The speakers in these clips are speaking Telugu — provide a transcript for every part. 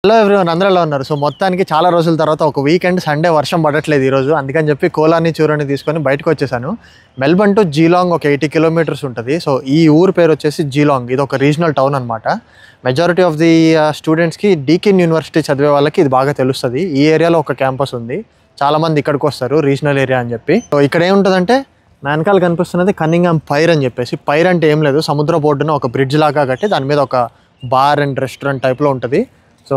హలో ఎవ్రీవన్, అందరూ ఎలా ఉన్నారు? సో మొత్తానికి చాలా రోజుల తర్వాత ఒక వీకెండ్ సండే వర్షం పడట్లేదు ఈరోజు. అందుకని చెప్పి కోలాని చూరని తీసుకొని బయటకు వచ్చేసాను. మెల్బర్న్ టు జీలాంగ్ ఒక 80 కిలోమీటర్స్ ఉంటుంది. సో ఈ ఊరు పేరు వచ్చేసి జీలాంగ్. ఇది ఒక రీజనల్ టౌన్ అనమాట. మెజారిటీ ఆఫ్ ది స్టూడెంట్స్కి డీకిన్ యూనివర్సిటీ చదివే వాళ్ళకి ఇది బాగా తెలుస్తుంది. ఈ ఏరియాలో ఒక క్యాంపస్ ఉంది, చాలామంది ఇక్కడికి వస్తారు రీజనల్ ఏరియా అని చెప్పి. సో ఇక్కడ ఏముంటుందంటే వెనకాల కనిపిస్తున్నది కన్నింగ్హామ్ పైర్ అని చెప్పేసి. పైర్ అంటే ఏం లేదు, సముద్ర బోర్డున ఒక బ్రిడ్జ్ లాగా కట్టి దాని మీద ఒక బార్ అండ్ రెస్టారెంట్ టైప్లో ఉంటుంది. సో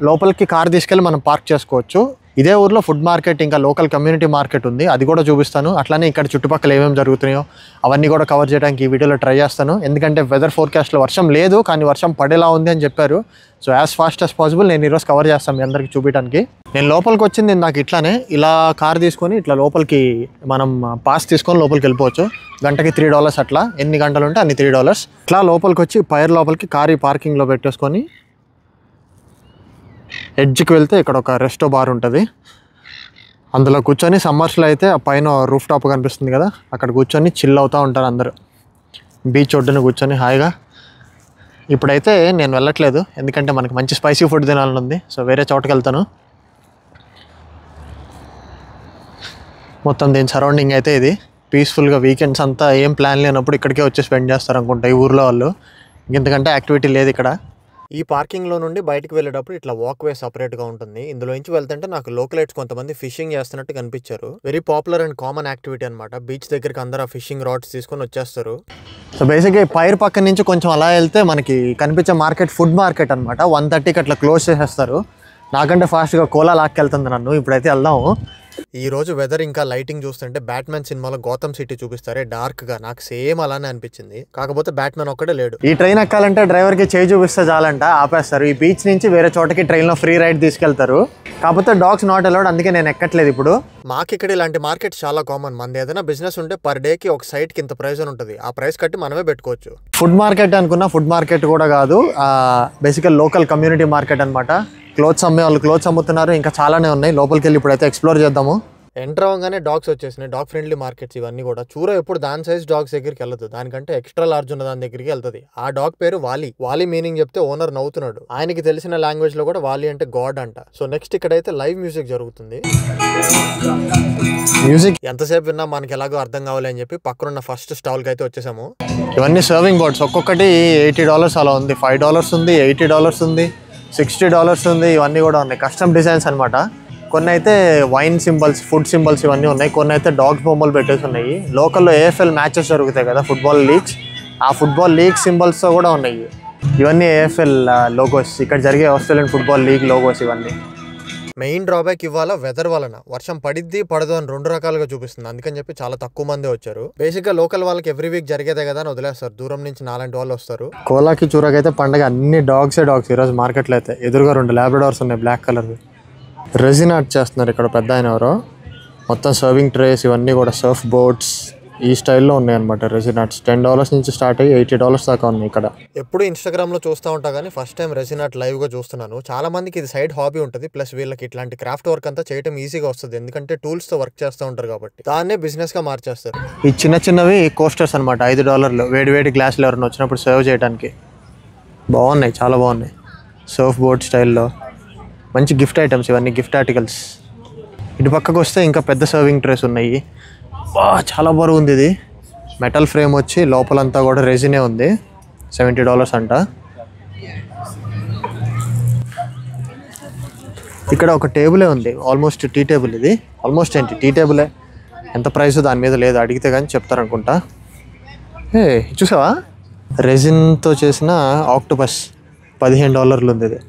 లోపలికి కార్ తీసుకెళ్ళి మనం పార్క్ చేసుకోవచ్చు. ఇదే ఊర్లో ఫుడ్ మార్కెట్ ఇంకా లోకల్ కమ్యూనిటీ మార్కెట్ ఉంది, అది కూడా చూపిస్తాను. అట్లానే ఇక్కడ చుట్టుపక్కల ఏమేమి జరుగుతున్నాయో అవన్నీ కూడా కవర్ చేయడానికి ఈ వీడియోలో ట్రై చేస్తాను. ఎందుకంటే వెదర్ ఫోర్కాస్ట్లో వర్షం లేదు, కానీ వర్షం పడేలా ఉంది అని చెప్పారు. So as fast as possible నేను ఈరోజు కవర్ చేస్తాను మీ అందరికీ చూపించడానికి. నేను లోపలికి వచ్చింది నాకు ఇట్లానే, ఇలా కార్ తీసుకొని ఇట్లా లోపలికి మనం పాస్ తీసుకొని లోపలికి వెళ్ళిపోవచ్చు. గంటకి $3 అట్లా, ఎన్ని గంటలు ఉంటే అన్ని $3. ఇట్లా లోపలికి వచ్చి పైర్ లోపలికి కార్ ఈ పార్కింగ్లో పెట్టేసుకొని ఎడ్జ్కి వెళ్తే ఇక్కడ ఒక రెస్టో బార్ ఉంటుంది. అందులో కూర్చొని సమ్మర్స్లో అయితే ఆ పైన రూఫ్ టాప్ కనిపిస్తుంది కదా, అక్కడ కూర్చొని చిల్ అవుతూ ఉంటారు అందరూ. బీచ్ ఒడ్డున కూర్చొని హాయిగా. ఇప్పుడైతే నేను వెళ్ళట్లేదు, ఎందుకంటే మనకి మంచి స్పైసీ ఫుడ్ తినాలని ఉంది. సో వేరే చోటుకి వెళ్తాను. మొత్తం దీని సరౌండింగ్ అయితే ఇది పీస్ఫుల్గా. వీకెండ్స్ అంతా ఏం ప్లాన్ లేనప్పుడు ఇక్కడికే వచ్చి స్పెండ్ చేస్తారు అనుకుంటా ఈ ఊర్లో వాళ్ళు. ఇంతకంటే యాక్టివిటీ లేదు ఇక్కడ. ఈ పార్కింగ్లో నుండి బయటకు వెళ్ళేటప్పుడు ఇట్లా వాక్ వే సపరేట్గా ఉంటుంది. ఇందులో నుంచి వెళ్తుంటే నాకు లోకలైట్స్ కొంతమంది ఫిషింగ్ చేస్తున్నట్టు కనిపించారు. Very popular and common activity అనమాట. బీచ్ దగ్గరికి అందరూ ఫిషింగ్ రాడ్స్ తీసుకొని వచ్చేస్తారు. సో బేసిక్గా పైర్ పక్క నుంచి కొంచెం అలా వెళ్తే మనకి కనిపించే మార్కెట్ ఫుడ్ మార్కెట్ అనమాట. 1:30కి అట్లా క్లోజ్ చేసేస్తారు. నాకంటే ఫాస్ట్గా కోలా లాక్కెళ్తుంది నన్ను. ఇప్పుడైతే వెళ్దాము. ఈ రోజు వెదర్ ఇంకా లైటింగ్ చూస్తుంటే బ్యాట్మ్యాన్ సినిమాలో గౌతమ్ సిటీ చూపిస్తారే డార్క్ గా, నాకు సేమ్ అలానే అనిపించింది. కాకపోతే బ్యాట్మ్యాన్ ఒక్కడే లేడు. ఈ ట్రైన్ ఎక్కాలంటే డ్రైవర్ కి చేయి చూపిస్తే చాలంట ఆపేస్తారు. ఈ బీచ్ నుంచి వేరే చోటకి ట్రైన్ లో ఫ్రీ రైడ్ తీసుకెళ్తారు. కాకపోతే డాగ్స్ నాట్ అలౌడ్, అందుకే నేను ఎక్కట్లేదు ఇప్పుడు. మాకు ఇక్కడ ఇలాంటి మార్కెట్ చాలా కామన్. మనది ఏదైనా బిజినెస్ ఉంటే పర్ డే కి ఒక సైట్ కి ఇంత ప్రైస్ అని ఉంటుంది. ఆ ప్రైస్ కట్టి మనమే పెట్టుకోవచ్చు. ఫుడ్ మార్కెట్ అనుకున్నా, ఫుడ్ మార్కెట్ కూడా కాదు, బేసికల్ లోకల్ కమ్యూనిటీ మార్కెట్ అనమాట. క్లోత్స్ అమ్మే వాళ్ళు క్లోత్స్ అమ్ముతున్నారు, ఇంకా చాలానే ఉన్నాయి. లోపలికి వెళ్ళి ఇప్పుడైతే ఎక్స్ప్లోర్ చేద్దాము. ఎంటర్ అవ్వగానే డాగ్స్ వచ్చేసినాయి, డాగ్ ఫ్రెండ్లీ మార్కెట్స్ ఇవన్నీ కూడా. చూర ఎప్పుడు దాని సైజ్ డాగ్స్ దగ్గరికి వెళ్ళదు, దానికంటే ఎక్స్ట్రా లార్జ్ ఉన్న దాని దగ్గరికి వెళ్తుంది. ఆ డాగ్ పేరు వాలి. వాలి మీనింగ్ చెప్తే ఓనర్ నవ్వుతున్నాడు. ఆయనకి తెలిసిన లాంగ్వేజ్ లో కూడా వాలి అంటే గాడ్ అంట. సో నెక్స్ట్ ఇక్కడైతే లైవ్ మ్యూజిక్ జరుగుతుంది. మ్యూజిక్ ఎంతసేపు విన్నా మనకి ఎలాగో అర్థం కావాలి అని చెప్పి పక్కనున్న ఫస్ట్ స్టాల్ కి అయితే వచ్చేసాము. ఇవన్నీ సర్వింగ్ బోర్డ్స్, ఒక్కొక్కటి $80 అలా ఉంది. $5 ఉంది, $80 ఉంది, $60 ఉంది. ఇవన్నీ కూడా ఉన్నాయి, కస్టమ్ డిజైన్స్ అనమాట. కొన్ని అయితే వైన్ సింబల్స్, ఫుడ్ సింబల్స్ ఇవన్నీ ఉన్నాయి. కొన్ని అయితే డాగ్స్ బొమ్మలు పెట్టేసి ఉన్నాయి. లోకల్లో AFL మ్యాచెస్ జరుగుతాయి కదా, ఫుట్బాల్ లీగ్స్, ఆ ఫుట్బాల్ లీగ్ సింబల్స్తో కూడా ఉన్నాయి. ఇవన్నీ AFL లోగోస్, ఇక్కడ జరిగే ఆస్ట్రేలియన్ ఫుట్బాల్ లీగ్ లోగోస్ ఇవన్నీ. మెయిన్ డ్రాబ్యాక్ ఇవాళ వెదర్ వలన. వర్షం పడిద్ది పడదు అని రెండు రకాలుగా చూపిస్తుంది. అందుకని చెప్పి చాలా తక్కువ మంది వచ్చారు. బేసిక్గా లోకల్ వాళ్ళకి ఎవ్రీ వీక్ జరిగేదే కదా అని వదిలేస్తారు. దూరం నుంచి నాలాంటి వాళ్ళు వస్తారు. కోలాకి చూరకైతే పండగ అన్ని డాగ్సే డాగ్స్. ఈరోజు మార్కెట్లో అయితే ఎదురుగా 2 లాబ్రడార్స్ ఉన్నాయి, బ్లాక్ కలర్. రెజిన్ ఆర్ట్ చేస్తున్నారు ఇక్కడ పెద్ద ఆయన ఎవరో. మొత్తం సర్వింగ్ ట్రేస్ ఇవన్నీ కూడా సర్ఫ్ బోర్డ్స్ ఈ స్టైల్లో ఉన్నాయి అనమాట. రెజిన్ ఆర్ట్స్ $10 నుంచి స్టార్ట్ అయ్యి $80 దాకా ఉన్నాయి ఇక్కడ. ఎప్పుడు ఇన్స్టాగ్రామ్ లో చూస్తూ ఉంటా కానీ first time resin art live గా చూస్తున్నాను. చాలా మందికి ఇది సైడ్ హాబీ ఉంటుంది, ప్లస్ వీళ్ళకి ఇట్లాంటి క్రాఫ్ట్ వర్క్ అంతా చేయడం ఈజీగా వస్తుంది, ఎందుకంటే టూల్స్ తో వర్క్ చేస్తూ ఉంటారు కాబట్టి. దాన్నే బిజినెస్ గా మార్చేస్తారు. ఈ చిన్న చిన్నవి కోస్టర్స్ అనమాట, $5. వేడి వేడి గ్లాసులు ఎవరైనా వచ్చినప్పుడు సర్వ్ చేయడానికి బాగున్నాయి, చాలా బాగున్నాయి. సర్ఫ్ బోర్డ్ స్టైల్లో మంచి గిఫ్ట్ ఐటమ్స్ ఇవన్నీ, గిఫ్ట్ ఆర్టికల్స్. ఇటు పక్కకు వస్తే ఇంకా పెద్ద సర్వింగ్ ట్రేస్ ఉన్నాయి. చాలా బరువు ఉంది ఇది. మెటల్ ఫ్రేమ్ వచ్చి లోపలంతా కూడా రెజినే ఉంది. $70 అంట. ఇక్కడ ఒక టేబులే ఉంది, ఆల్మోస్ట్ టీ టేబుల్. ఇది ఆల్మోస్ట్ ఏంటి టీ టేబులే, ఎంత ప్రైస్ దాని మీద లేదు, అడిగితే కానీ చెప్తారనుకుంటా. చూసావా, రెజిన్తో చేసిన ఆక్టోపస్ $15 ఉంది. ఇది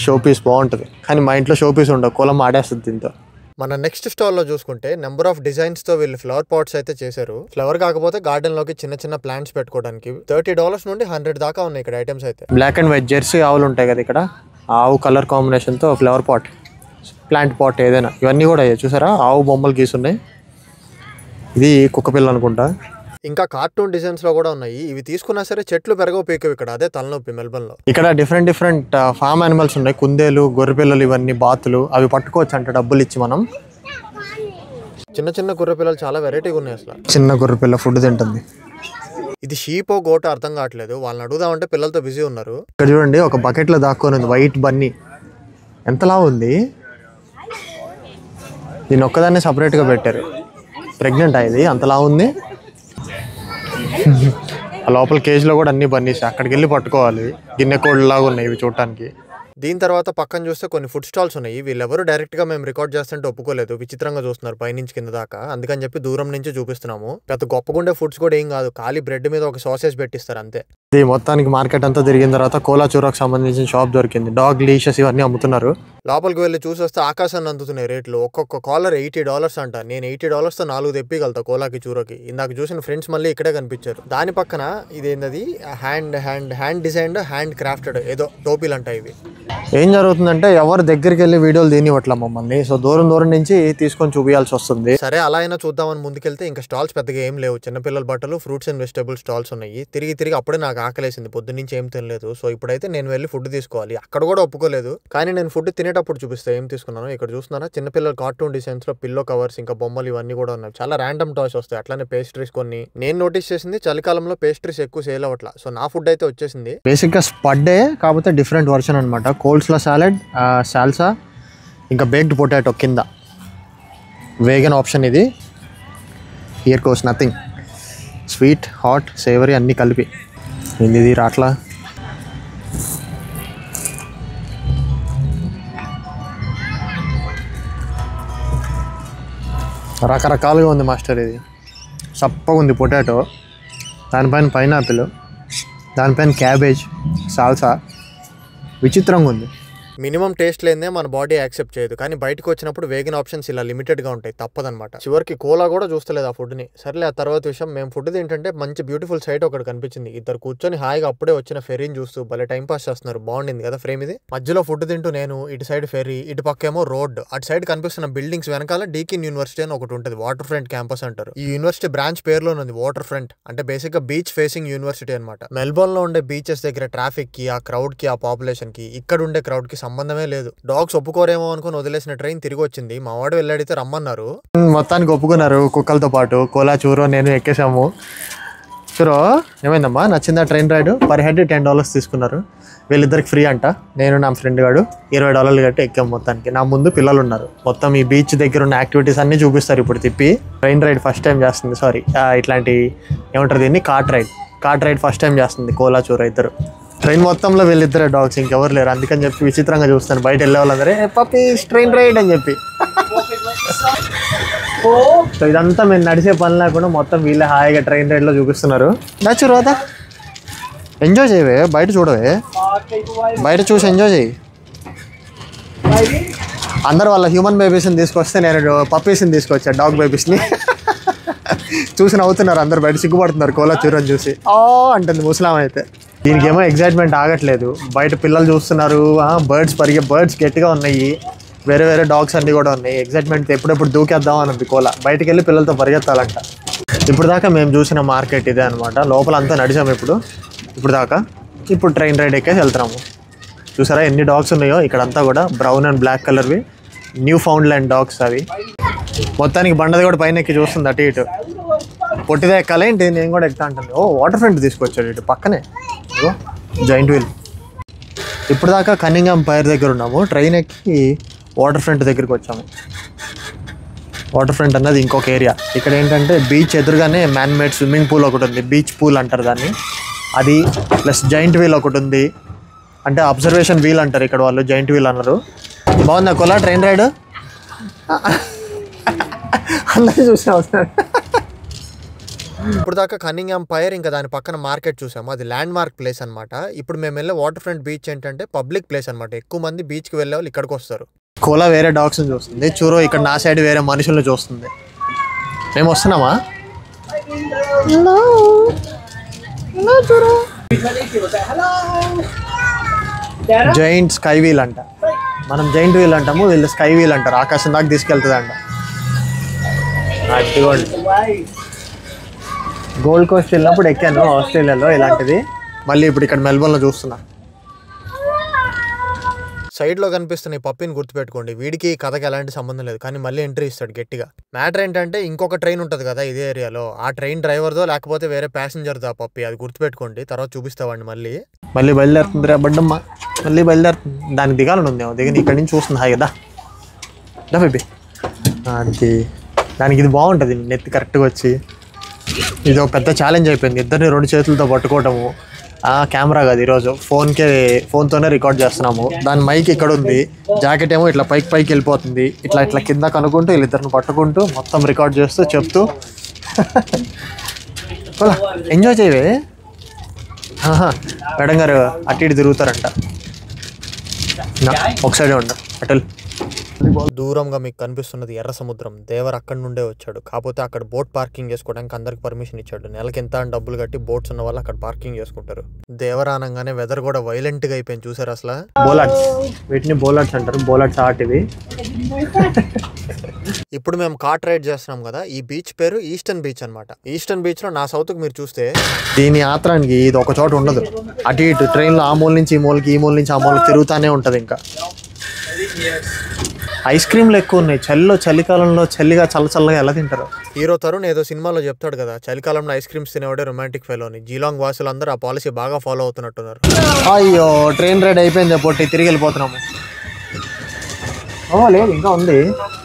షో పీస్ బాగుంటుంది, కానీ మా ఇంట్లో షో పీస్ ఉండవు, కులం ఆడేస్తుంది దీంతో. మన నెక్స్ట్ స్టాల్లో చూసుకుంటే నెంబర్ ఆఫ్ డిజైన్స్తో వీళ్ళు ఫ్లవర్ పాట్స్ అయితే చేశారు. ఫ్లవర్ కాకపోతే గార్డెన్లోకి చిన్న చిన్న ప్లాంట్స్ పెట్టుకోవడానికి $30 నుండి $100 దాకా ఉన్నాయి ఇక్కడ ఐటమ్స్ అయితే. బ్లాక్ అండ్ వైట్ జెర్సీ ఆవులు ఉంటాయి కదా ఇక్కడ, ఆవు కలర్ కాంబినేషన్తో ఫ్లవర్ పాట్, ప్లాంట్ పాట్ ఏదైనా, ఇవన్నీ కూడా చూసారా ఆవు బొమ్మలు గీసున్నాయి. ఇది కుక్క పిల్ల అనుకుంటా. ఇంకా కార్టూన్ డిజైన్స్ లో కూడా ఉన్నాయి. ఇవి తీసుకున్నా సరే చెట్లు పెరగవు పీకవు ఇక్కడ, అదే తలనొప్పి మెల్బర్న్ లో. ఇక్కడ డిఫరెంట్ ఫార్మ్ యానిమల్స్ ఉన్నాయి, కుందేలు, గొర్రె పిల్లలు, ఇవన్నీ బాతులు. అవి పట్టుకోవచ్చు అంటే డబ్బులు ఇచ్చి మనం. చిన్న చిన్న గొర్రె పిల్లలు చాలా వెరైటీగా ఉన్నాయి అసలు. చిన్న గొర్రె పిల్ల ఫుడ్ తింటుంది. ఇది షీపో గోటో అర్థం కావట్లేదు, వాళ్ళని అడుగుదామంటే పిల్లలతో బిజీ ఉన్నారు. ఇక్కడ చూడండి ఒక బకెట్ లో దాక్కొని ఉంది వైట్ బన్నీ, ఎంతలా ఉంది. దీని ఒక్కదాన్ని సపరేట్ గా పెట్టారు. ప్రెగ్నెంట్ అయ్యేది అంతలా ఉంది. లోపల కేజీలో కూడా అన్ని బన్నీస్, అక్కడికి వెళ్ళి పట్టుకోవాలి. గిన్నె కోళ్ళలాగా ఉన్నాయి ఇవి చూడటానికి. దీని తర్వాత పక్కన చూస్తే కొన్ని ఫుడ్ స్టాల్స్ ఉన్నాయి. వీళ్ళెవరు డైరెక్ట్గా మేము రికార్డ్ చేస్తుంటే ఒప్పుకోలేదు, విచిత్రంగా చూస్తున్నారు పైనుంచి కింద దాకా. అందుకని చెప్పి దూరం నుంచి చూపిస్తున్నాము. పెద్ద గొప్పగుండే ఫుడ్స్ కూడా ఏం కాదు, ఖాళీ బ్రెడ్ మీద ఒక సాసేజ్ పెట్టిస్తారు అంతే. ఇది మొత్తానికి మార్కెట్ అంతా తిరిగిన తర్వాత కోలా చూరాకు సంబంధించిన షాప్ దొరికింది. డాగ్ లీషెస్ ఇవన్నీ అమ్ముతున్నారు. లోపలికి వెళ్ళి చూసి వస్తే ఆకాశాన్ని అందుతున్నాయి రేట్లు. ఒక్కొక్క కాలర్ $80 అంట. నేను $80తో 4 తెప్పిగలుగుతా కోలాకి చూరకి. ఇందాక చూసిన ఫ్రెండ్స్ మళ్ళీ ఇక్కడే కనిపించారు. దాని పక్కన ఇదేంటది హ్యాండ్ డిజైన్డ్ హ్యాండ్ క్రాఫ్టెడ్ ఏదో టోపీలు అంట ఇవి. ఏం జరుగుతుందంటే ఎవరు దగ్గరికి వెళ్ళి వీడియోలు తీనివ్వట్లా మమ్మల్ని, సో దూరం నుంచి తీసుకొని చూపించాల్సి వస్తుంది. సరే అలా అయినా చూద్దామని ముందుకెళ్తే ఇంకా స్టాల్స్ పెద్దగా ఏం లేవు. చిన్నపిల్లల బట్టలు, ఫ్రూట్స్ అండ్ వెజిటబుల్ స్టాల్స్ ఉన్నాయి. తిరిగి అప్పుడే నాకు ఆకలేసింది, పొద్దున్నుంచి ఏం తినలేదు. సో ఇప్పుడైతే నేను వెళ్ళి ఫుడ్ తీసుకోవాలి. అక్కడ కూడా ఒప్పుకోలేదు, కానీ నేను ఫుడ్ తినేటప్పుడు చూపిస్తే ఏం తీసుకున్నాను. ఇక్కడ చూస్తున్నారా చిన్నపిల్లల కార్టూన్ డిజైన్స్ లో పిల్లో కవర్స్ ఇంకా బొమ్మలు ఇవన్నీ కూడా ఉన్నాయి. చాలా ర్యాండమ్ టాయ్స్ వస్తాయి. అట్లానే పేస్ట్రీస్ కొన్ని. నేను నోటీస్ చేసింది చలికాలంలో పేస్ట్రీస్ ఎక్కువ సేల్ అవ్వట్లా. సో నా ఫుడ్ అయితే వచ్చేసింది. బేసిక్ గా స్పడ్డే కాకపోతే డిఫరెంట్ వర్షన్ అనమాట. కోల్స్లా సాలెడ్, సాల్సా ఇంకా బేక్డ్ పొటాటో కింద. వేగన్ ఆప్షన్ ఇది. Here goes nothing. Sweet, hot, savoury అన్నీ కలిపి. ఇది రాట్లా. రకరకాలుగా ఉంది మాస్టర్. ఇది సప్పగా ఉంది పొటాటో, దానిపైన పైనాపిల్, దానిపైన క్యాబేజ్, సాల్సా. విచిత్రంగా ఉంది. మినిమం టేస్ట్ లేదే మన బాడీ యాక్సెప్ట్ చేయదు, కానీ బయటకు వచ్చినప్పుడు వేగన్ ఆప్షన్స్ ఇలా లిమిటెడ్గా ఉంటాయి, తప్పదనమాట. చివరికి కోలా కూడా చూస్తలేదు ఆ ఫుడ్ని. సర్లే ఆ తర్వాత విషయం, మేము ఫుడ్ ఏంటంటే మంచి బ్యూటిఫుల్ సైట్ ఒకటి కనిపించింది. ఇద్దరు కూర్చొని హాయిగా అప్పుడే వచ్చిన ఫెర్రీని చూస్తూ భలే టైం పాస్ చేస్తున్నారు. బాగుండింది కదా ఫ్రేమ్ ఇది. మధ్యలో ఫుడ్ తింటూ నేను, ఇటు సైడ్ ఫెర్రీ, ఇటు పక్కేమో రోడ్. అటు సైడ్ కనిపిస్తున్న బిల్డింగ్స్ వెనకాల డీకిన్ యూనివర్సిటీ అని ఒకటి ఉంటుంది, వాటర్ ఫ్రంట్ క్యాంపస్ అంటారు. ఈ యూనివర్సిటీ బ్రాంచ్ పేరులోనే ఉంది వాటర్ ఫ్రంట్, అంటే బేసిక్ గా బీచ్ ఫేసింగ్ యూనివర్సిటీ అనమాట. మెల్బోర్న్ లో ఉండే బీచెస్ దగ్గర ట్రాఫిక్ కి, ఆ క్రౌడ్ కి, ఆ పాపులేషన్ కి ఇక్కడ ఉండే క్రౌడ్ కి సంబంధమే లేదు. డాగ్స్ ఒప్పుకోరేమో అనుకుని వదిలేసిన ట్రైన్ తిరిగి వచ్చింది. మా వాడు వెళ్ళాడితే రమ్మన్నారు. మొత్తానికి ఒప్పుకున్నారు కుక్కలతో పాటు. కోలా చూరో నేను ఎక్కేసాము. చూరో ఏమైందమ్మా, నచ్చిందా ట్రైన్ రైడ్? పర్ హెడ్ $10 తీసుకున్నారు. వీళ్ళిద్దరికి ఫ్రీ అంట. నేను నా ఫ్రెండ్ గాడు $20 కట్టి ఎక్కాము. మొత్తానికి నా ముందు పిల్లలు ఉన్నారు. మొత్తం ఈ బీచ్ దగ్గర ఉన్న యాక్టివిటీస్ అన్ని చూపిస్తారు ఇప్పుడు తిప్పి. ట్రైన్ రైడ్ ఫస్ట్ టైం చేస్తుంది. సారీ, ఇట్లాంటి ఏమంటారు దీన్ని, కార్ట్ రైడ్ ఫస్ట్ టైం చేస్తుంది కోలా చూరో ఇద్దరు. ట్రైన్ మొత్తంలో వీళ్ళిద్దరే డాగ్స్, ఇంకెవరు లేరు. అందుకని చెప్పి విచిత్రంగా చూస్తాను బయట వెళ్ళే వాళ్ళందరే పప్పీస్ ట్రైన్ రైడ్ అని చెప్పి. సో ఇదంతా మేము నడిచే పని లేకుండా మొత్తం వీళ్ళే హాయిగా ట్రైన్ రైడ్లో చూపిస్తున్నారు. నచ్చు రోదా, ఎంజాయ్ చేయవే, బయట చూడవే, బయట చూసి ఎంజాయ్ చేయి. అందరు వాళ్ళ హ్యూమన్ బేబీస్ని తీసుకొస్తే నేను పప్పీస్ని తీసుకొచ్చా, డాగ్ బేబీస్ని. చూసి నవ్వుతున్నారు అందరు, బయట సిగ్గుపడుతున్నారు కోలా చూరని చూసి. అంటుంది ముస్లాం అయితే. దీనికేమో ఎగ్జైట్మెంట్ ఆగట్లేదు. బయట పిల్లలు చూస్తున్నారు, బర్డ్స్ గట్టిగా ఉన్నాయి, వేరే డాగ్స్ అన్నీ కూడా ఉన్నాయి. ఎగ్జైట్మెంట్ ఎప్పుడెప్పుడు దూకేద్దాం అని ఉంది కోలా. బయటకు వెళ్ళి పిల్లలతో పరిగెత్తాలంట. ఇప్పుడు దాకా మేము చూసిన మార్కెట్ ఇదే అనమాట. లోపల అంతా నడిచాము ఇప్పుడు దాకా. ఇప్పుడు ట్రైన్ రైడ్ ఎక్కేసి వెళ్తున్నాము. చూసారా ఎన్ని డాగ్స్ ఉన్నాయో ఇక్కడంతా కూడా. బ్రౌన్ అండ్ బ్లాక్ కలర్వి న్యూ ఫౌండ్ ల్యాండ్ డాగ్స్ అవి. మొత్తానికి బండది కూడా పైన ఎక్కి చూస్తుంది అటు ఇటు. పొట్టిదే ఎక్కాలేంటి, నేను కూడా ఎక్కుతా అంటుంది. వాటర్ ఫ్రంట్ తీసుకొచ్చాడు ఇటు పక్కనే, జాయింట్ వీల్. ఇప్పుడు దాకా కన్నింగ్హామ్ పైర్ దగ్గర ఉన్నాము. ట్రైన్ ఎక్కి వాటర్ ఫ్రంట్ దగ్గరికి వచ్చాము. వాటర్ ఫ్రంట్ అన్నది ఇంకొక ఏరియా. ఇక్కడ ఏంటంటే బీచ్ ఎదురుగానే మ్యాన్ మేడ్ స్విమ్మింగ్ పూల్ ఒకటి ఉంది, బీచ్ పూల్ అంటారు దాన్ని. అది ప్లస్ జాయింట్ వీల్ ఒకటి ఉంది, అంటే అబ్జర్వేషన్ వీల్ అంటారు ఇక్కడ వాళ్ళు, జాయింట్ వీల్ అన్నారు. బాగుందా కోలా ట్రైన్ రైడ్? అందరూ చూసి వస్తారు. ఇప్పుడు దాకా కన్నింగ్హామ్ పైర్ ఇంకా దాని పక్కన మార్కెట్ చూసాము. అది ల్యాండ్ మార్క్ ప్లేస్ అనమాట. ఇప్పుడు మేము వెళ్ళే వాటర్ ఫ్రంట్ బీచ్ ఏంటంటే పబ్లిక్ ప్లేస్ అనమాట. ఎక్కువ మంది బీచ్కి వెళ్ళే వాళ్ళు ఇక్కడికి వస్తారు. కోలా వేరే డాగ్స్ని చూస్తుంది, చూరో ఇక్కడ నా సైడ్ వేరే మనుషులను చూస్తుంది. మేము వస్తున్నామా? జైంట్ స్కై వీల్ అంట. మనం జైంట్ వీల్ అంటాము, వీళ్ళు స్కై వీల్ అంటారు. ఆకాశం దాకా తీసుకెళ్తుంది అంట. గోల్డ్ కోస్ట్ వెళ్ళినప్పుడు ఎక్కాను ఆస్ట్రేలియాలో ఇలాంటిది. మళ్ళీ ఇప్పుడు ఇక్కడ మెల్బోర్న్లో చూస్తున్నా. సైడ్లో కనిపిస్తున్న ఈ పప్పిని గుర్తుపెట్టుకోండి. వీడికి కథకి ఎలాంటి సంబంధం లేదు, కానీ మళ్ళీ ఎంట్రీ ఇస్తాడు గట్టిగా. మ్యాటర్ ఏంటంటే ఇంకొక ట్రైన్ ఉంటుంది కదా ఇదే ఏరియాలో, ఆ ట్రైన్ డ్రైవర్దో లేకపోతే వేరే ప్యాసింజర్దో ఆ పప్పి, అది గుర్తుపెట్టుకోండి. తర్వాత చూపిస్తావండి. మళ్ళీ బయలుదేరుతుంది రా బండమ్మ, మళ్ళీ బయలుదేరుతుంది. దానికి దిగాలని ఉంది, దిగని ఇక్కడి నుంచి చూస్తుంది హాయి కదా బేబీ. దానికి ఇది బాగుంటుంది, నెత్తి కరెక్ట్గా వచ్చి. ఇది ఒక పెద్ద ఛాలెంజ్ అయిపోయింది, ఇద్దరిని 2 చేతులతో పట్టుకోవటము. కెమెరా కాదు, ఈరోజు ఫోన్తోనే రికార్డ్ చేస్తున్నాము. దాని మైక్ ఇక్కడ ఉంది, జాకెట్ ఏమో ఇట్లా పైకి వెళ్ళిపోతుంది. ఇట్లా కింద కనుక్కుంటూ వీళ్ళిద్దరిని పట్టుకుంటూ మొత్తం రికార్డ్ చేస్తూ చెప్తూ ఎంజాయ్ చేయవే. మేడం గారు అటు ఇటు తిరుగుతారంట, ఒక సైడే ఉండ అటల్. దూరంగా మీకు కనిపిస్తున్నది ఎర్ర సముద్రం. దేవర్ అక్కడి నుండే వచ్చాడు, కాకపోతే అక్కడ బోట్ పార్కింగ్ చేసుకోవడానికి అందరికి పర్మిషన్ ఇచ్చాడు. నెలకి ఎంత అని డబ్బులు కట్టి బోట్స్ ఉన్న వాళ్ళు అక్కడ పార్కింగ్ చేసుకుంటారు. దేవర్ అనగానే వెదర్ కూడా వైలెంట్ గా అయిపోయింది, చూసారు అసలు. బోలాట్స్, వీటిని బోలాట్స్ అంటారు. బోలాట్స్ ఆర్ట్ ఇది. ఇప్పుడు మేము కార్ట్ రైడ్ చేస్తున్నాం కదా, ఈ బీచ్ పేరు ఈస్టర్న్ బీచ్ అనమాట. ఈస్టర్న్ బీచ్ లో నా సౌత్ కు మీరు చూస్తే దీని ఆత్రానికి ఇది ఒక చోట ఉండదు. అటు ఇటు ట్రైన్ లో ఆ మూల నుంచి ఈ మూలకి, ఈ మూల నుంచి ఆ మూలకి తిరుగుతానే ఉంటది. ఇంకా ఐస్ క్రీమ్లు ఎక్కువ ఉన్నాయి. చలికాలంలో చల్లిగా చల్లగా ఎలా తింటారు. హీరో తరుణ్ ఏదో సినిమాలో చెప్తాడు కదా, చలికాలంలో ఐస్ క్రీమ్స్ తినేవాడే రొమాంటిక్ ఫెలో అని. జీలాంగ్ వాసులందరూ ఆ పాలసీ బాగా ఫాలో అవుతున్నట్టున్నారు. అయ్యో ట్రైన్ రైడ్ అయిపోయింది, పొట్టి తిరిగి వెళ్ళిపోతున్నాము. లేదు ఇంకా ఉంది.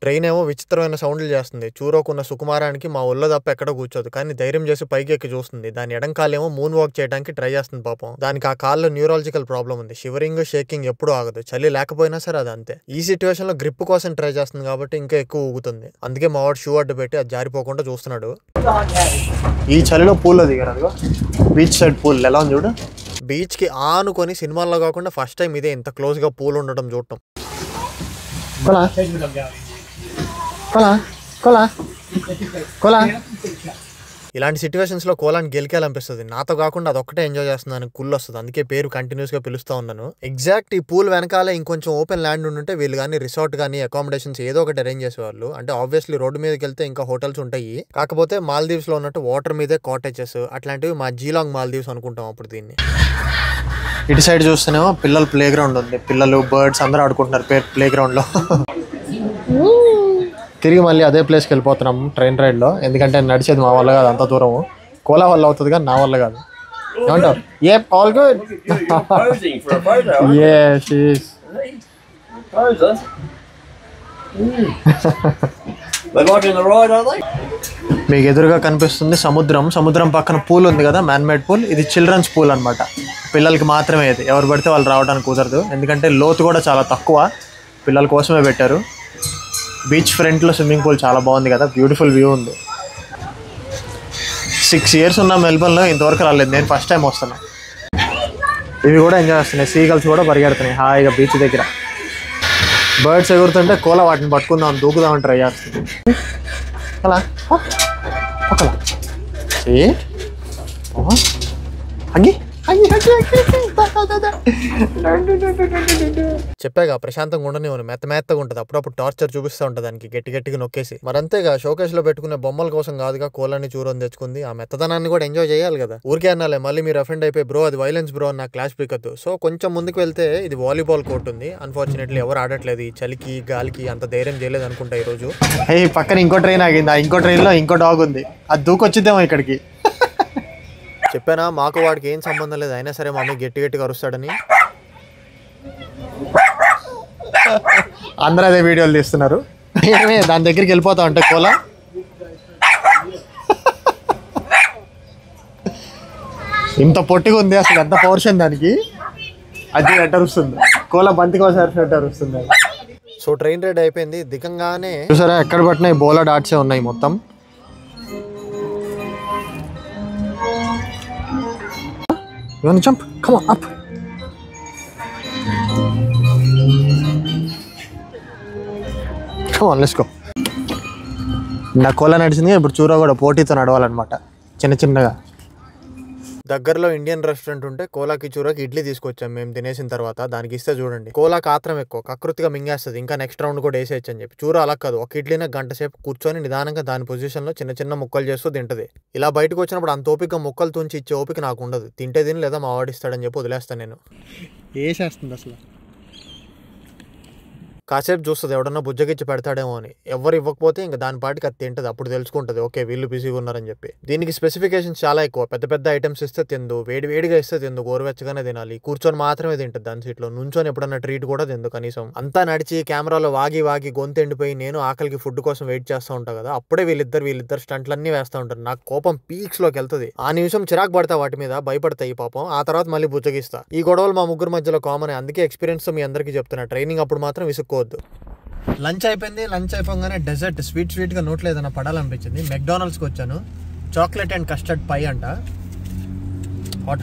ట్రైన్ ఏమో విచిత్రమైన సౌండ్లు చేస్తుంది. చూరోకున్న సుకుమారానికి మా ఒళ్ళో తప్ప ఎక్కడ కూర్చోదు, కానీ ధైర్యం చేసి పైకి ఎక్కి చూస్తుంది. దాని ఎడం కాలేమో మూన్ వాక్ చేయడానికి ట్రై చేస్తుంది పాపం. దానికి ఆ కాల్లో న్యూరాలజికల్ ప్రాబ్లం ఉంది. షివరింగ్ షేకింగ్ ఎప్పుడూ ఆగదు, చలి లేకపోయినా సరే అది అంతే. ఈ సిచ్యువేషన్ లో గ్రిప్ కోసం ట్రై చేస్తుంది కాబట్టి ఇంకా ఎక్కువ ఊగుతుంది. అందుకే మా వాడు షూ అడ్డు పెట్టి అది జారిపోకుండా చూస్తున్నాడు. ఈ చలిలో పూల్లో దిగారు, బీచ్ సైడ్ పూల్ ఎలా ఉంది చూడు. బీచ్ కి ఆనుకొని సినిమాల్లో కాకుండా ఫస్ట్ టైం ఇదే ఇంత క్లోజ్ గా పూల్ ఉండటం చూడటం. ఇలాంటి సిచ్యువేషన్స్ లో కోలాని గెలికేయాలనిపిస్తుంది. నాతో కాకుండా అదొక్కటే ఎంజాయ్ చేస్తున్నాను, కుళ్ళు వస్తుంది. అందుకే పేరు కంటిన్యూస్ గా పిలుస్తా ఉన్నాను. ఎగ్జాక్ట్ ఈ పూల్ వెనకాలే ఇంకొంచెం ఓపెన్ ల్యాండ్ ఉంటే వీళ్ళు కానీ రిసార్ట్ కానీ అకామిడేషన్స్ ఏదో ఒకటి అరేంజ్ చేసేవాళ్ళు. అంటే ఆబ్వియస్లీ రోడ్డు మీదకి వెళ్తే ఇంకా హోటల్స్ ఉంటాయి, కాకపోతే మాల్దీవ్స్ లో ఉన్నట్టు వాటర్ మీదే కాటేజెస్ అట్లాంటివి మా జీలాంగ్ మాల్దీవ్స్ అనుకుంటాం అప్పుడు దీన్ని. ఇటు సైడ్ చూస్తేనేమో పిల్లలు ప్లే గ్రౌండ్ ఉంది. పిల్లలు బర్డ్స్ అందరూ ఆడుకుంటున్నారు ప్లే గ్రౌండ్ లో. తిరిగి మళ్ళీ అదే ప్లేస్కి వెళ్ళిపోతున్నాం ట్రైన్ రైడ్లో, ఎందుకంటే నడిచేది మా వల్ల కాదు అంత దూరము. కోలా వల్ల అవుతుంది కానీ నా వల్ల కాదు. ఏమంటారు? ఏ ఆల్ గుడ్. మీకు ఎదురుగా కనిపిస్తుంది సముద్రం. సముద్రం పక్కన పూల్ ఉంది కదా, మ్యాన్ మేడ్ పూల్. ఇది చిల్డ్రన్స్ పూల్ అనమాట, పిల్లలకి మాత్రమే. ఇది ఎవరు పడితే వాళ్ళు రావడానికి కుదరదు, ఎందుకంటే లోతు కూడా చాలా తక్కువ, పిల్లల కోసమే పెట్టారు. బీచ్ ఫ్రంట్లో స్విమ్మింగ్ పూల్ చాలా బాగుంది కదా, బ్యూటిఫుల్ వ్యూ ఉంది. 6 years ఉన్న మెల్బర్న్లో ఇంతవరకు రాలేదు, నేను ఫస్ట్ టైం వస్తున్నా. ఇవి కూడా ఎంజాయ్ చేస్తున్నాయి, సీగల్స్ కూడా పరిగెడుతున్నాయి హాయిగా బీచ్ దగ్గర. బర్డ్స్ ఎగురుతుంటే కోలా వాటిని పట్టుకుందాం దూకుదామని ట్రై చేస్తుంది. అలా అంగి చెప్పాగా ప్రశాంతంగా ఉండనివ్వను, మెత్తగా ఉంటుంది. అప్పుడప్పుడు టార్చర్ చూపిస్తూ ఉంటుంది దానికి, గట్టిగా నొక్కేసి. మరంతేగా షోకేస్ లో పెట్టుకునే బొమ్మల కోసం కాదుగా కోలాన్ని చూరని తెచ్చుకుంది. ఆ మెత్తదనాన్ని కూడా ఎంజాయ్ చేయాలి కదా. ఊరికే అన్నాలే మళ్ళీ మీరు అఫెండ్ అయిపోయి బ్రో అది వైలెన్స్ బ్రో నా క్లాస్ పీకద్దు. సో కొంచెం ముందుకు వెళ్తే ఇది వాలీబాల్ కోర్ట్ ఉంది. అన్ఫార్చునేట్లీ ఎవరు ఆడట్లేదు, ఈ చలికి గాలికి అంత ధైర్యం చేయలేదు అనుకుంటా ఈ రోజు. పక్కన ఇంకో ట్రైన్ ఆగింది, ఆ ఇంకో ట్రైన్ లో ఇంకో డాగ్ ఉంది, అది దూకొచ్చిద్దేమో ఇక్కడికి. చెప్పానా మాకు వాడికి ఏం సంబంధం లేదు, అయినా సరే మమ్మీ గట్టిగా అరుస్తాడని. అందరూ అదే వీడియోలు తీస్తున్నారు. దాని దగ్గరికి వెళ్ళిపోతా అంటే కోలా ఇంత పొట్టిగా ఉంది, అసలు ఎంత పౌరుషం దానికి. అది అరుస్తుంది కోలా, బంతి కోసం అరుస్తుంది. సో ట్రైన్ రైడ్ అయిపోయింది, దిగంగానే చూసారా ఎక్కడ పట్టినాయి బోలా డాట్సే ఉన్నాయి మొత్తం. You want to jump? Come on, up. Come on, let's go. నా కోలా నడిచింది, ఇప్పుడు చూరా కూడా పోటీతో నడవాలన్నమాట చిన్నగా. దగ్గరలో ఇండియన్ రెస్టారెంట్ ఉంటే కోలాకి చూరాకి ఇడ్లీ తీసుకొచ్చాం మేము తినేసిన తర్వాత. దానికి ఇస్తే చూడండి కోలాకి ఆత్రం ఎక్కువ, కకృతిగా మింగేస్తుంది. ఇంకా నెక్స్ట్ రౌండ్ కూడా వేసేయచ్చు అని చెప్పి. చూర అలా కాదు, ఒక ఇడ్లీనే గంట సేపు కూర్చొని నిదానంగా దాని పొజిషన్లో చిన్న ముక్కలు చేస్తూ తింటది. ఇలా బయటకు వచ్చినప్పుడు అంత ఓపిక ముక్కలు తుంచి ఇచ్చే ఓపిక నాకు ఉండదు. తింటే తిని లేదా మా వాడిస్తాడని చెప్పి వదిలేస్తాను నేను. వేసేస్తుంది అసలు. కాసేపు చూస్తుంది ఎవడన్నా బుజ్జగిచ్చి పెడతాడేమో అని. ఎవరు ఇవ్వకపోతే ఇంకా దాని పాటికి అది తింటది. అప్పుడు తెలుసుకుంటది ఓకే వీళ్ళు బిజీగా ఉన్నారని చెప్పి. దీనికి స్పెసిఫికేషన్స్ చాలా ఎక్కువ. పెద్ద పెద్ద ఐటమ్స్ ఇస్తే తిందు, వేడి వేడిగా ఇస్తే తిందు, గోరువెచ్చగానే తినాలి, కూర్చొని మాత్రమే తింటది దాని సీట్లో. నుంచొని ఎప్పుడన్నా ట్రీట్ కూడా తిందు కనీసం. అంతా నడిచి కెమెరాలో వాగి వాగి గొంతు ఎండిపోయి నేను ఆకలికి ఫుడ్ కోసం వెయిట్ చేస్తూ ఉంటా కదా, అప్పుడే వీళ్ళిద్దరు స్టంట్లన్నీ వేస్తూ ఉంటారు. నాకు కోపం పీక్స్ లోకి వెళ్తుంది. ఆ నిమిషం చిరాకు పడతా, వాటి మీద భయపడతాయి పాపం. ఆ తర్వాత మళ్ళీ బుజ్జగిస్తా. ఈ గొడవలు మా ముగ్గురు మధ్యలో కామన్. అందుకే ఎక్స్పీరియన్స్ తో మీ అందరికీ చెప్తున్నా, ట్రైనింగ్ అప్పుడు మాత్రం విసుక్కోవద్దు. లంచ్ అయిపోయింది. లంచ్ అయిపోగానే డెజర్ట్ స్వీట్ గా నోట్లో ఏదైనా పడాలనిపించింది. మెక్డానల్డ్స్కి వచ్చాను. చాక్లెట్ అండ్ కస్టర్డ్ పై అంట,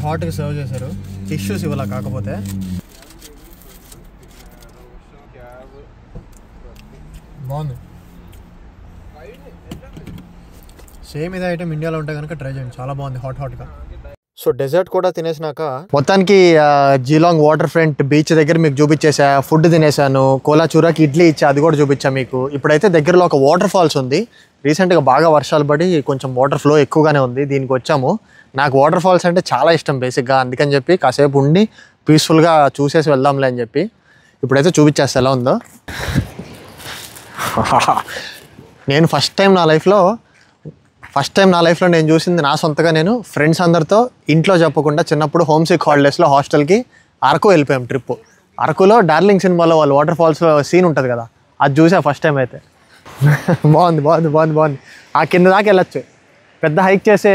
హాట్గా సర్వ్ చేశారు. టిష్యూస్ ఇవ్వాల కాకపోతే. బాగుంది. సేమ్ ఇదే ఐటమ్ ఇండియాలో ఉంటే కనుక ట్రై చేయండి, చాలా బాగుంది హాట్గా. సో డెజర్ట్ కూడా తినేసినాక మొత్తానికి జీలాంగ్ వాటర్ ఫ్రంట్ బీచ్ దగ్గర మీకు చూపించేసా. ఫుడ్ తినేసాను. కోలాచూరాకి ఇడ్లీ ఇచ్చా, అది కూడా చూపించా మీకు. ఇప్పుడైతే దగ్గరలో ఒక వాటర్ ఫాల్స్ ఉంది. రీసెంట్గా బాగా వర్షాలు పడి కొంచెం వాటర్ ఫ్లో ఎక్కువగానే ఉంది. దీనికి వచ్చాము. నాకు వాటర్ ఫాల్స్ అంటే చాలా ఇష్టం బేసిక్గా. అందుకని చెప్పి కాసేపు ఉండి పీస్ఫుల్గా చూసేసి వెళ్దాంలే అని చెప్పి ఇప్పుడైతే చూపించేస్తా ఎలా ఉందో. నేను ఫస్ట్ టైం నా లైఫ్లో నేను చూసింది నా సొంతగా. నేను ఫ్రెండ్స్ అందరితో ఇంట్లో చెప్పకుండా చిన్నప్పుడు హోమ్ సిక్ హాలిడేస్లో హాస్టల్కి అరకు వెళ్ళిపోయాం ట్రిప్. అరకులో డార్లింగ్ సినిమాలో వాళ్ళు వాటర్ ఫాల్స్లో సీన్ ఉంటుంది కదా, అది చూసా ఫస్ట్ టైం అయితే. బాగుంది. ఆ కింద దాకా వెళ్ళొచ్చు. పెద్ద హైక్ చేసే,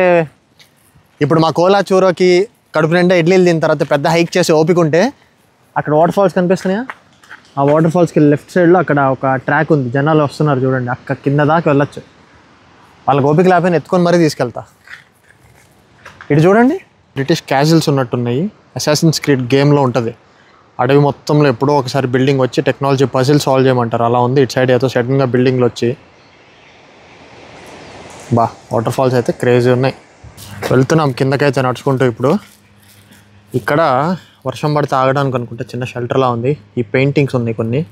ఇప్పుడు మా కోలాచూరోకి కడుపు నిండా ఇడ్లీలు తిన్న తర్వాత పెద్ద హైక్ చేసి ఓపిక ఉంటే అక్కడ వాటర్ ఫాల్స్ కనిపిస్తున్నాయా, ఆ వాటర్ ఫాల్స్కి లెఫ్ట్ సైడ్లో అక్కడ ఒక ట్రాక్ ఉంది. జనాలు వస్తున్నారు చూడండి, అక్కడ కింద దాకా వెళ్ళొచ్చు. వాళ్ళకి ఓపిక లేకపోయినా ఎత్తుకొని మరీ తీసుకెళ్తా. ఇటు చూడండి, బ్రిటిష్ క్యాజిల్స్ ఉన్నట్టున్నాయి. అసాసిన్స్ క్రీడ్ గేమ్లో ఉంటుంది. అడవి మొత్తంలో ఎప్పుడో ఒకసారి బిల్డింగ్ వచ్చి టెక్నాలజీ పజిల్ సాల్వ్ చేయమంటారు, అలా ఉంది. ఇటు సైడ్ ఏదో సడన్గా బిల్డింగ్లు వచ్చి వాటర్ ఫాల్స్ అయితే క్రేజీ ఉన్నాయి. వెళ్తున్నాం కిందకైతే నడుచుకుంటూ. ఇప్పుడు ఇక్కడ వర్షం పడితే ఆగడానికి అనుకుంటే చిన్న షెల్టర్లా ఉంది. ఈ పెయింటింగ్స్ ఉన్నాయి, కొన్ని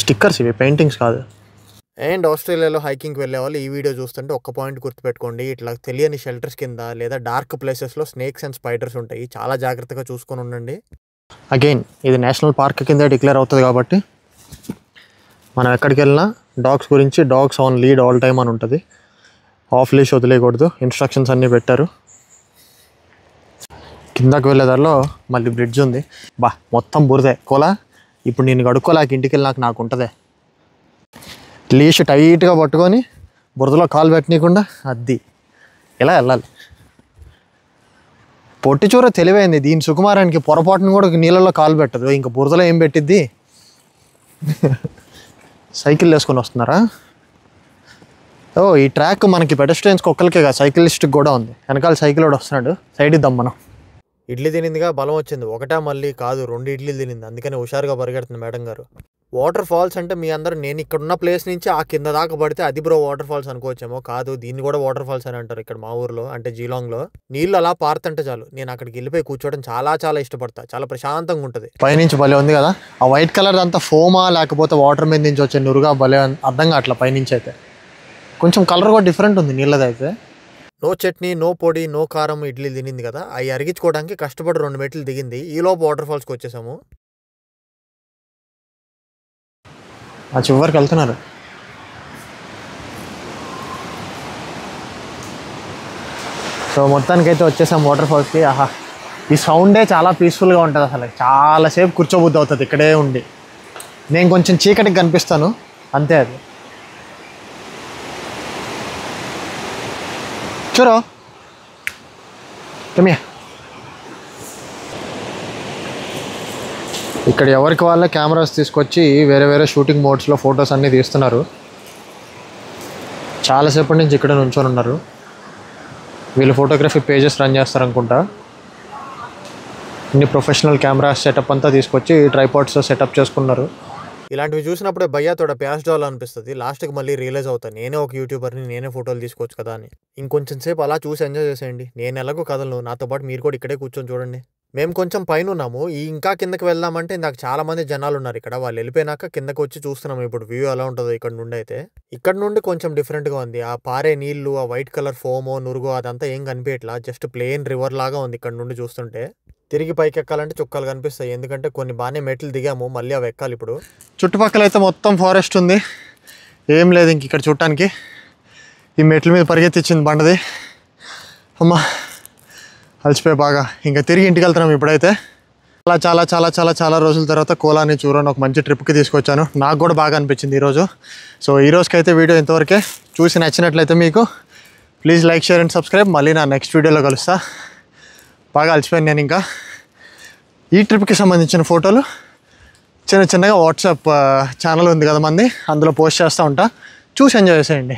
స్టిక్కర్స్, ఇవి పెయింటింగ్స్ కాదు. అండ్ ఆస్ట్రేలియాలో హైకింగ్కి వెళ్ళే వాళ్ళు ఈ వీడియో చూస్తుంటే ఒక్క పాయింట్ గుర్తుపెట్టుకోండి, ఇట్లా తెలియని షెల్టర్స్ కింద లేదా డార్క్ ప్లేసెస్లో స్నేక్స్ అండ్ స్పైడర్స్ ఉంటాయి. చాలా జాగ్రత్తగా చూసుకొని ఉండండి. అగైన్ ఇది నేషనల్ పార్క్ కింద డిక్లేర్ అవుతుంది కాబట్టి మనం ఎక్కడికి వెళ్ళినా డాగ్స్ గురించి dogs on lead all time అని ఉంటుంది. ఆఫ్ లీష్ వదిలేయకూడదు, ఇన్స్ట్రక్షన్స్ అన్నీ పెట్టారు. కిందకి వెళ్ళేదారిలో మళ్ళీ బ్రిడ్జ్ ఉంది. మొత్తం బురదే కోలా. ఇప్పుడు నేను కడుక్కోలేక ఇంటికి వెళ్ళినాక నాకు ఉంటుందే. లీష్ టైట్గా పట్టుకొని బురదలో కాలు పెట్టనీయకుండా అది ఇలా వెళ్ళాలి. పొట్టిచూర తెలివైంది. దీని సుకుమారానికి పొరపాటును కూడా నీళ్ళలో కాలు పెట్టదు. ఇంకా బురదలో ఏం పెట్టిద్ది. సైకిల్ వేసుకొని వస్తున్నారా? ఈ ట్రాక్ మనకి పెడస్ట్రియన్స్కి ఒక్కరికే కాదు, సైకిలిస్ట్కి కూడా ఉంది. వెనకాల సైకిల్ కూడా వస్తున్నాడు, సైడ్ ఇద్దాం మనం. ఇడ్లీ తినిందిగా బలం వచ్చింది. ఒకటా మళ్ళీ కాదు, 2 ఇడ్లీలు తినింది. అందుకని హుషారుగా పరిగెడుతుంది మేడం గారు. వాటర్ ఫాల్స్ అంటే మీ అందరూ నేను ఇక్కడున్న ప్లేస్ నుంచి ఆ కింద దాకా పడితే అది బ్రో వాటర్ ఫాల్స్ అనుకోవచ్చేమో. కాదు, దీన్ని కూడా వాటర్ ఫాల్స్ అని అంటారు ఇక్కడ మా ఊర్లో, అంటే జీలాంగ్లో. నీళ్ళు అలా పారుతుంటే చాలు, నేను అక్కడికి వెళ్ళిపోయి కూర్చోవడం చాలా ఇష్టపడతా. చాలా ప్రశాంతంగా ఉంటుంది. పైనుంచి భలే ఉంది కదా, ఆ వైట్ కలర్ అంతా ఫోమా లేకపోతే వాటర్ మీద నుంచి వచ్చే నురుగా భలే అర్థం కావట్లా. పైనుంచి అయితే కొంచెం కలర్ కూడా డిఫరెంట్ ఉంది నీళ్ళదైతే. నో చట్నీ, నో పొడి, నో కారం ఇడ్లీ తినింది కదా, అవి అరిగించుకోవడానికి కష్టపడి 2 మెట్లు దిగింది. ఈలోపు వాటర్ ఫాల్స్కి వచ్చేసాము. ఆ చివరికి వెళ్తున్నారు. సో మొత్తానికైతే వచ్చేసాం వాటర్ ఫాల్స్కి. ఈ సౌండే చాలా పీస్ఫుల్గా ఉంటుంది. అసలు చాలాసేపు కూర్చోబుద్ధి అవుతుంది ఇక్కడే ఉండి. నేను కొంచెం చీకటికి కనిపిస్తాను అంతే. అది చూరో కమియా. ఇక్కడ ఎవరికి వాళ్ళ కెమెరాస్ తీసుకొచ్చి వేరే షూటింగ్ మోడ్స్లో ఫొటోస్ అన్నీ తీస్తున్నారు. చాలాసేపటి నుంచి ఇక్కడ నుంచొని ఉన్నారు. వీళ్ళు ఫోటోగ్రఫీ పేజెస్ రన్ చేస్తారు అనుకుంటా. ఇన్ని ప్రొఫెషనల్ కెమెరా సెటప్ అంతా తీసుకొచ్చి ట్రైపాడ్స్ సెటప్ చేసుకున్నారు. ఇలాంటివి చూసినప్పుడే భయ్యాతోడ ప్యాస్ డాల్ అనిపిస్తుంది. లాస్ట్కి మళ్ళీ రియలైజ్ అవుతాను, నేనే ఒక యూట్యూబర్ని, నేనే ఫోటోలు తీసుకోవచ్చు కదా అని. ఇంకొంచెం సేపు అలా చూసి ఎంజాయ్ చేసేయండి. నేను ఎలాగో కదలను, నాతో పాటు మీరు కూడా ఇక్కడే కూర్చొని చూడండి. మేము కొంచెం పైన ఉన్నాము. ఇంకా కిందకి వెళ్దామంటే నాకు చాలా మంది జనాలు ఉన్నారు ఇక్కడ. వాళ్ళు వెళ్ళిపోయినాక కిందకి వచ్చి చూస్తున్నాము ఇప్పుడు వ్యూ ఎలా ఉంటుందో ఇక్కడ నుండి. అయితే ఇక్కడ నుండి కొంచెం డిఫరెంట్గా ఉంది. ఆ పారే నీళ్లు, ఆ వైట్ కలర్ ఫోమో నురుగో అదంతా ఏం కనిపించట్లా, జస్ట్ ప్లెయిన్ రివర్ లాగా ఉంది ఇక్కడ నుండి చూస్తుంటే. తిరిగి పైకి ఎక్కాలంటే చుక్కలు కనిపిస్తాయి, ఎందుకంటే కొన్ని బాగానే మెట్లు దిగాము, మళ్ళీ అవి ఎక్కాలి ఇప్పుడు. చుట్టుపక్కల అయితే మొత్తం ఫారెస్ట్ ఉంది, ఏం లేదు ఇంక ఇక్కడ చూడటానికి. ఈ మెట్ల మీద పరిగెత్తిచ్చింది బండది. అమ్మా అలసిపోయి బాగా, ఇంకా తిరిగి ఇంటికి వెళ్తున్నాం ఇప్పుడైతే. చాలా చాలా చాలా చాలా చాలా రోజుల తర్వాత కోలాని చూరని ఒక మంచి ట్రిప్కి తీసుకొచ్చాను. నాకు కూడా బాగా అనిపించింది ఈరోజు. సో ఈ రోజుకైతే వీడియో ఇంతవరకే. చూసి నచ్చినట్లయితే మీకు please like, share and subscribe. మళ్ళీ నా నెక్స్ట్ వీడియోలో కలుస్తా. బాగా అలసిపోయాను నేను. ఇంకా ఈ ట్రిప్కి సంబంధించిన ఫోటోలు చిన్నగా వాట్సాప్ ఛానల్ ఉంది కదా మంది, అందులో పోస్ట్ చేస్తూ ఉంటా, చూసి ఎంజాయ్ చేసేయండి.